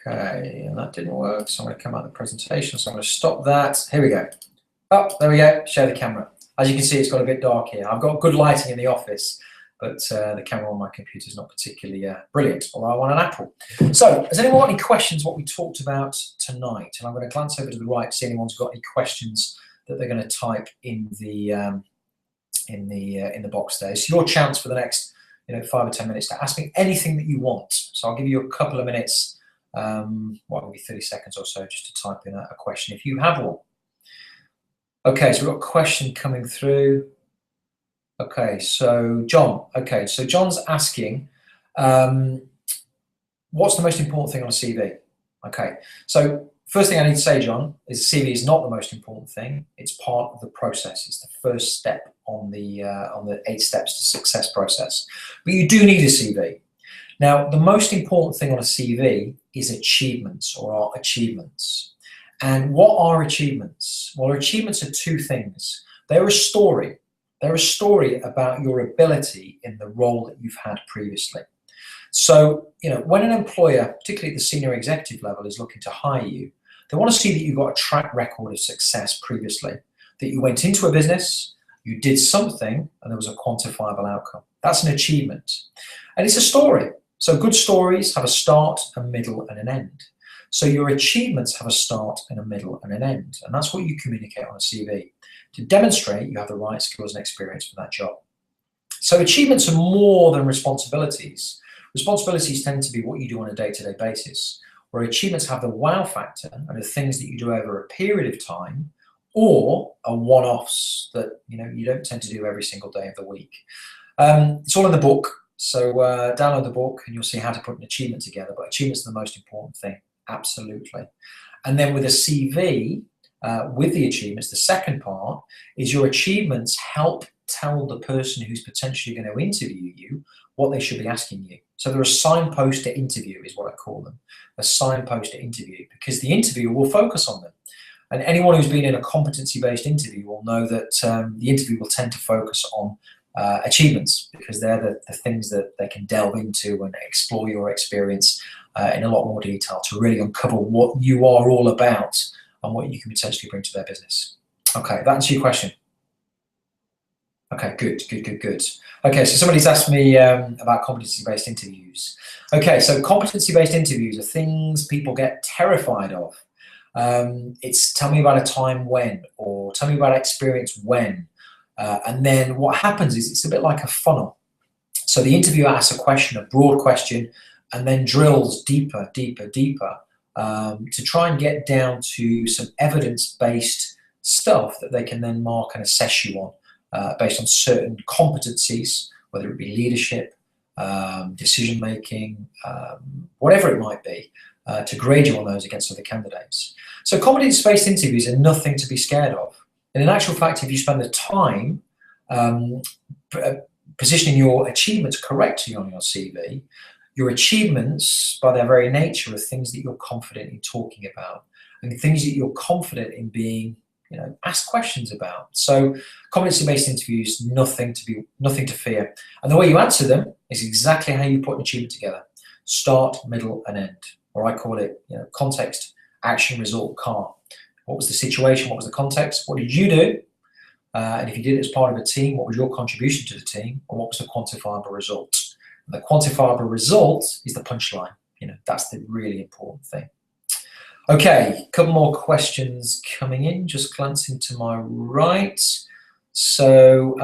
Okay, and that didn't work, so I'm going to come out of the presentation. So I'm going to stop that. Here we go. Oh, there we go. Share the camera. As you can see, it's got a bit dark here. I've got good lighting in the office, but the camera on my computer is not particularly brilliant, although I want an Apple. So, has anyone got any questions what we talked about tonight? And I'm going to glance over to the right to see anyone's got any questions that they're going to type in the box there. It's your chance for the next 5 or 10 minutes to ask me anything that you want. So I'll give you a couple of minutes, maybe 30 seconds or so, just to type in a question if you have one. Okay, so we've got a question coming through. Okay, so John. Okay, so John's asking, what's the most important thing on a CV? Okay, so first thing I need to say, John, is CV is not the most important thing. It's part of the process. It's the first step on the 8 steps to success process. But you do need a CV. Now, the most important thing on a CV is achievements or our achievements. And what are achievements? Well, achievements are 2 things. They're a story. They're a story about your ability in the role that you've had previously. So, when an employer, particularly at the senior executive level, is looking to hire you, they want to see that you've got a track record of success previously, that you went into a business, you did something, and there was a quantifiable outcome. That's an achievement. And it's a story. So good stories have a start, a middle, and an end. So your achievements have a start and a middle and an end. And that's what you communicate on a CV to demonstrate you have the right skills and experience for that job. So achievements are more than responsibilities. Responsibilities tend to be what you do on a day-to-day basis, where achievements have the wow factor and the things that you do over a period of time, or are one-offs that you don't tend to do every single day of the week. It's all in the book. So download the book and you'll see how to put an achievement together. But achievements are the most important thing. Absolutely. And then with a CV, with the achievements, the second part is your achievements help tell the person who's potentially going to interview you what they should be asking you. So they're a signpost to interview is what I call them, a signpost to interview, because the interviewer will focus on them. And anyone who's been in a competency-based interview will know that the interview will tend to focus on achievements, because they're the things that they can delve into and explore your experience in a lot more detail to really uncover what you are all about and what you can potentially bring to their business. Okay, that answers your question. Okay, good. Okay, so somebody's asked me about competency-based interviews. Okay, so competency-based interviews are things people get terrified of. It's tell me about a time when, or tell me about experience when. And then what happens is it's a bit like a funnel. So the interviewer asks a question, a broad question, and then drills deeper to try and get down to some evidence-based stuff that they can then mark and assess you on based on certain competencies, whether it be leadership, decision-making, whatever it might be, to grade you on those against other candidates. So competency-based interviews are nothing to be scared of. And in actual fact, if you spend the time positioning your achievements correctly on your CV, your achievements, by their very nature, are things that you're confident in talking about and things that you're confident in being, asked questions about. So competency-based interviews, nothing to fear. And the way you answer them is exactly how you put an achievement together: start, middle, and end. Or I call it, context, action, result, CAR. What was the situation? What was the context? What did you do? And if you did it as part of a team, what was your contribution to the team? And what was the quantifiable result? And the quantifiable result is the punchline. That's the really important thing. Okay, a couple more questions coming in. Just glancing to my right. So,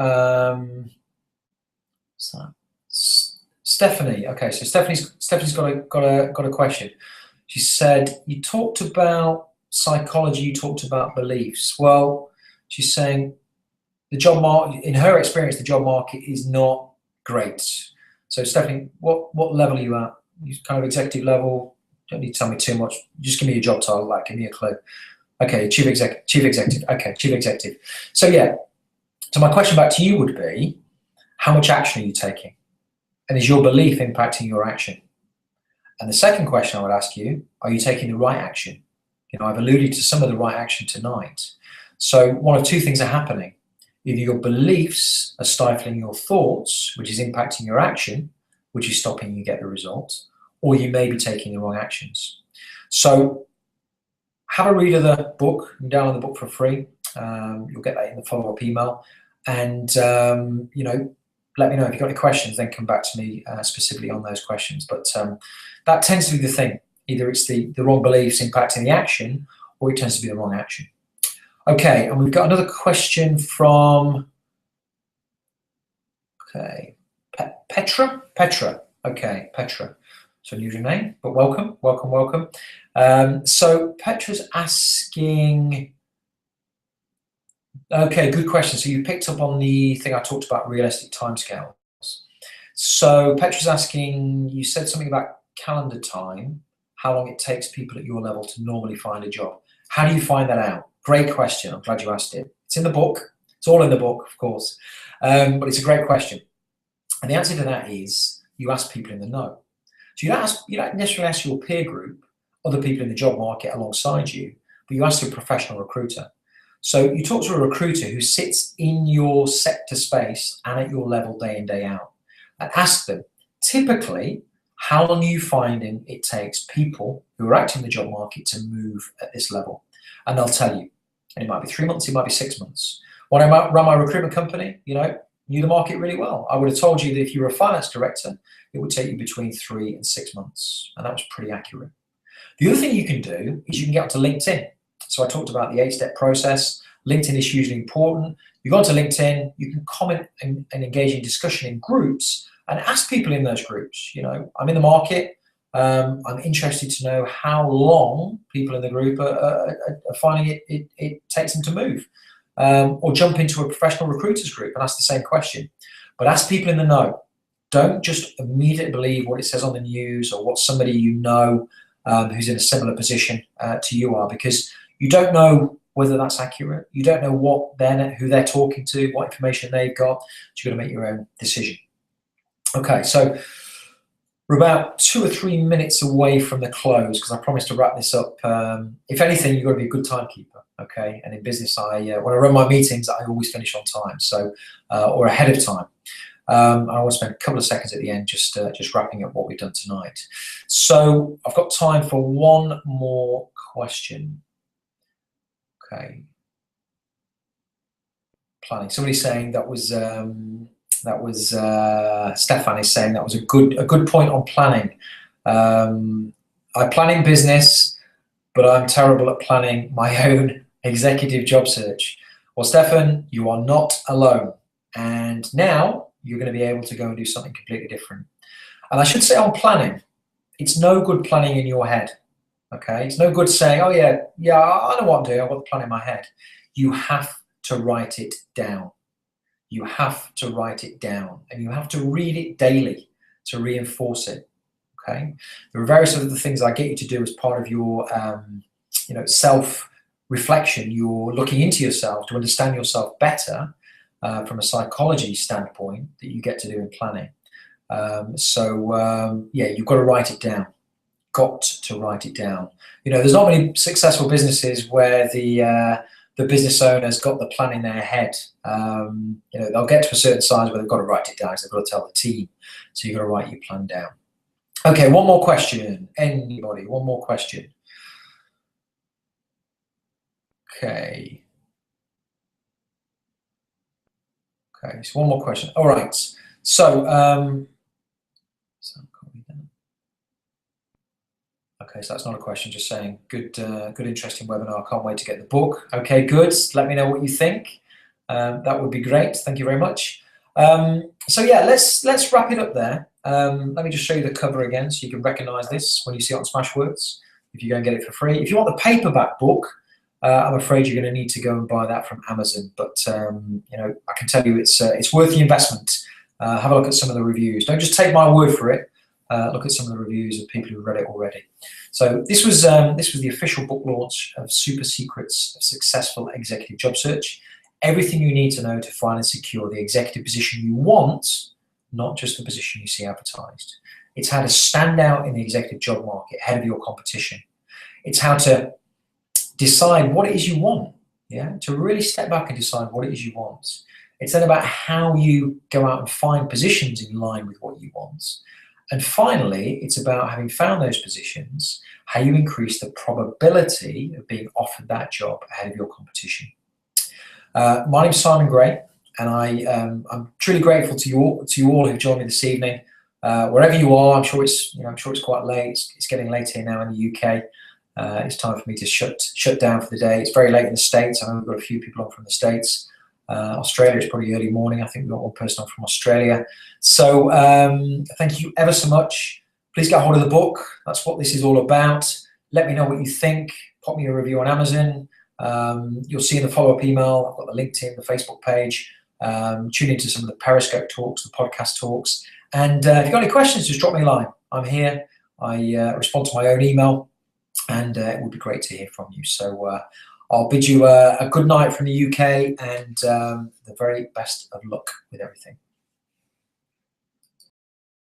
Stephanie. Okay, so Stephanie's got a question. She said, you talked about psychology, you talked about beliefs. Well, she's saying the job market, in her experience, the job market is not great. So Stephanie, what level are you at? You kind of executive level? Don't need to tell me too much. Just give me your job title, give me a clue. Okay, chief executive. Okay, chief executive. So yeah, so my question back to you would be, how much action are you taking? And is your belief impacting your action? And the second question I would ask you, are you taking the right action? You know, I've alluded to some of the right action tonight. So one of two things are happening. Either your beliefs are stifling your thoughts, which is impacting your action, which is stopping you get the result, or you may be taking the wrong actions. So have a read of the book. You can download the book for free. You'll get that in the follow-up email. And, you know, let me know if you've got any questions, then come back to me specifically on those questions. But that tends to be the thing. Either it's the wrong beliefs impacting the action, or it tends to be the wrong action. Okay, and we've got another question from, okay, Petra? Okay, Petra. So unusual name, but welcome. So Petra's asking, okay, good question. So you picked up on the thing I talked about, realistic timescales. So Petra's asking, you said something about calendar time, how long it takes people at your level to normally find a job. How do you find that out? Great question. I'm glad you asked it. It's in the book. It's all in the book, of course. But it's a great question. And the answer to that is you ask people in the know. So you don't necessarily ask your peer group, other people in the job market alongside you, but you ask a professional recruiter. So you talk to a recruiter who sits in your sector space and at your level day in, day out, and ask them, typically, how long are you finding it takes people who are active in the job market to move at this level? And they'll tell you. And it might be 3 months, it might be 6 months. When I ran my recruitment company, you know, knew the market really well. I would have told you that if you were a finance director, it would take you between 3 and 6 months. And that was pretty accurate. The other thing you can do is you can get onto LinkedIn. So I talked about the 8-step process. LinkedIn is hugely important. You go onto LinkedIn, you can comment and engage in discussion in groups and ask people in those groups, you know, I'm in the market. I'm interested to know how long people in the group are finding it takes them to move. Or jump into a professional recruiters group and ask the same question. But ask people in the know. Don't just immediately believe what it says on the news or what somebody you know who's in a similar position to you are, because you don't know whether that's accurate. You don't know who they're talking to, what information they've got. So you've got to make your own decision. Okay, so we're about 2 or 3 minutes away from the close because I promised to wrap this up. If anything, you've got to be a good timekeeper, okay? And in business, when I run my meetings, I always finish on time, so or ahead of time. I want to spend a couple of seconds at the end just wrapping up what we've done tonight. So I've got time for one more question. Okay. Planning. Somebody's saying that was Stefan is saying that was a good point on planning. I plan in business, but I'm terrible at planning my own executive job search. Well, Stefan, you are not alone. And now you're going to be able to go and do something completely different. And I should say on planning, it's no good planning in your head. Okay, it's no good saying, oh yeah, I know what I'm doing, I've got the plan in my head. You have to write it down. You have to write it down, and you have to read it daily to reinforce it. Okay, there are various other things I get you to do as part of your, self-reflection. You're looking into yourself to understand yourself better from a psychology standpoint that you get to do in planning. You've got to write it down. Got to write it down. You know, there's not many successful businesses where the business owner's got the plan in their head. They'll get to a certain size where they've got to write it down, so they've got to tell the team. So you've got to write your plan down. Okay, one more question. Anybody? One more question. Okay. Okay, so one more question. All right. So, okay, so that's not a question, just saying good interesting webinar. Can't wait to get the book. Okay, good. Let me know what you think. That would be great. Thank you very much. So yeah, let's wrap it up there. Let me just show you the cover again so you can recognize this when you see it on Smashwords, if you go and get it for free. If you want the paperback book, I'm afraid you're going to need to go and buy that from Amazon. But I can tell you it's worth the investment. Have a look at some of the reviews. Don't just take my word for it. look at some of the reviews of people who've read it already. So this was the official book launch of Super Secrets of Successful Executive Job Search. Everything you need to know to find and secure the executive position you want, not just the position you see advertised. It's how to stand out in the executive job market ahead of your competition. It's how to decide what it is you want, yeah, to really step back and decide what it is you want. It's then about how you go out and find positions in line with what you want. And finally, it's about, having found those positions, how you increase the probability of being offered that job ahead of your competition. My name's Simon Gray, and I'm truly grateful to you all who've joined me this evening. Wherever you are, I'm sure it's quite late. It's getting late here now in the UK. It's time for me to shut down for the day. It's very late in the States. I know we've got a few people on from the States. Australia is probably early morning. I think we've got one person on from Australia. So thank you ever so much. Please get hold of the book. That's what this is all about. Let me know what you think. Pop me a review on Amazon. You'll see in the follow-up email, I've got the LinkedIn, the Facebook page. Tune into some of the Periscope talks, the podcast talks. And if you've got any questions, just drop me a line. I'm here. I respond to my own email, and it would be great to hear from you. So I'll bid you a good night from the UK, and the very best of luck with everything.